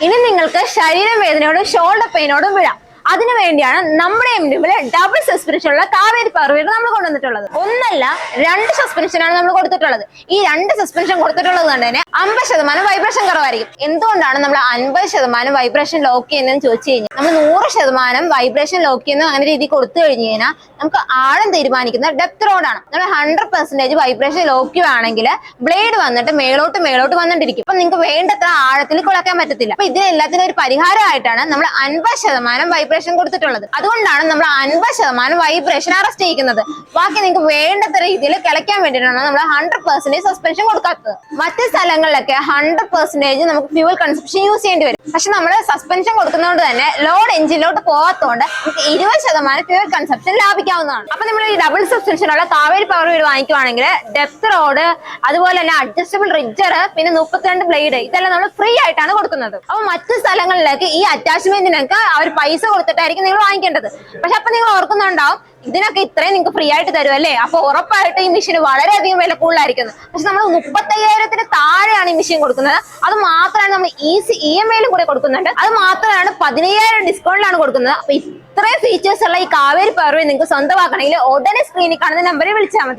ഇനി നിങ്ങൾക്ക് ശരീരവേദനയോടും ഷോൾഡർ പെയിനോടും വിടാം. അതിനുവേണ്ടിയാണ് നമ്മുടെ എംഡിബില് ഡബിൾ സസ്പെൻഷൻ ഉള്ള കാവേരി പവർ വീലർ നമ്മൾ കൊണ്ടുവന്നിട്ടുള്ളത്. ഒന്നല്ല 2 സസ്പെൻഷനാണ് നമ്മൾ കൊടുത്തിട്ടുള്ളത്. ഈ 2 സസ്പെൻഷൻ കൊടുത്തിട്ടുള്ളത് കൊണ്ട് തന്നെ 50% വൈബ്രേഷൻ കുറവായിരിക്കും. എന്തുകൊണ്ടാണ് നമ്മൾ 50% വൈബ്രേഷൻ ലോക്ക് ചെയ്യുന്നതെന്ന് ചോദിച്ചു കഴിഞ്ഞാൽ, നമ്മൾ 100% വൈബ്രേഷൻ ലോക്ക് ചെയ്യുന്ന അങ്ങനെ രീതി കൊടുത്തു കഴിഞ്ഞു കഴിഞ്ഞാൽ നമുക്ക് ആഴം തീരുമാനിക്കുന്ന ഡെപ്ത് റോഡാണ്. നമ്മൾ 100% വൈബ്രേഷൻ ലോക്ക് ആണെങ്കിൽ ബ്ലേഡ് വന്നിട്ട് മേളോട്ട് വന്നിട്ടിരിക്കും. അപ്പൊ നിങ്ങൾക്ക് വേണ്ടത്ര ആഴത്തിൽ കുളക്കാൻ പറ്റത്തില്ല. അപ്പൊ ഇതിനെല്ലാത്തിനും ഒരു പരിഹാരമായിട്ടാണ് നമ്മൾ 50% വൈബ്രേഷൻ കൊടുത്തിട്ടുള്ളത്. അതുകൊണ്ടാണ് നമ്മൾ 50% വൈബ്രേഷൻ അറസ്റ്റ് ചെയ്യുന്നത്. ബാക്കി നിങ്ങൾക്ക് വേണ്ടത്ര രീതിയിൽ കിളയ്ക്കാൻ വേണ്ടിയിട്ടാണ് നമ്മൾ 100% സസ്പെൻഷൻ കൊടുക്കാത്തത്. മറ്റ് സ്ഥലങ്ങളിലൊക്കെ 100% നമുക്ക് ഫ്യൂവൽ കൺസപ്ഷൻ യൂസ് ചെയ്യേണ്ടി വരും. പക്ഷെ നമ്മൾ സസ്പെൻഷൻ കൊടുക്കുന്നതുകൊണ്ട് തന്നെ ലോഡ് എഞ്ചിനിലോട്ട് പോകാത്തതുകൊണ്ട് നമുക്ക് 20% ഫ്യൂവൽ കൺസപ്ഷൻ ലാഭിക്കാവുന്നതാണ്. അപ്പൊ നമ്മൾ ഈ ഡബിൾ സസ്പെൻഷൻ ഉള്ള കാവേരി പവർ വീലർ വാങ്ങിക്കുവാണെങ്കിൽ ഡെപ്ത് റോഡ്, അതുപോലെ തന്നെ അഡ്ജസ്റ്റബിൾ റിഡ്ജർ, പിന്നെ 32 ബ്ലേഡ്, ഇതെല്ലാം നമ്മൾ ഫ്രീ ആയിട്ടാണ് കൊടുക്കുന്നത്. അപ്പൊ മറ്റു സ്ഥലങ്ങളിലേക്ക് ഈ അറ്റാച്ച്മെന്റിനൊക്കെ അവർ പൈസ കൊടുത്തിട്ടായിരിക്കും നിങ്ങൾ വാങ്ങിക്കേണ്ടത്. പക്ഷെ അപ്പൊ നിങ്ങൾ ഓർക്കുന്നുണ്ടാവും, ഇതിനൊക്കെ ഇത്രയും നിങ്ങൾക്ക് ഫ്രീ ആയിട്ട് തരുമല്ലേ, അപ്പൊ ഉറപ്പായിട്ട് ഈ മെഷീൻ വളരെയധികം വില കൂടുതലായിരിക്കുന്നത്. പക്ഷെ നമ്മൾ 35,000 താഴെയാണ് ഈ മെഷീൻ കൊടുക്കുന്നത്. അത് മാത്രമാണ് നമ്മൾ ഈസി EMI-യിലും കൂടെ കൊടുക്കുന്നുണ്ട്. അത് മാത്രമാണ് 15,000 ഡിസ്കൗണ്ടിലാണ് കൊടുക്കുന്നത്. അപ്പൊ ഇത്രയും ഫീച്ചേഴ്സ് ഉള്ള ഈ കാവേരി പവർ നിങ്ങൾക്ക് സ്വന്തമാക്കണമെങ്കിൽ ഉടനെ സ്ക്രീനിൽ കാണുന്ന നമ്പറിൽ വിളിച്ചാൽ മതി.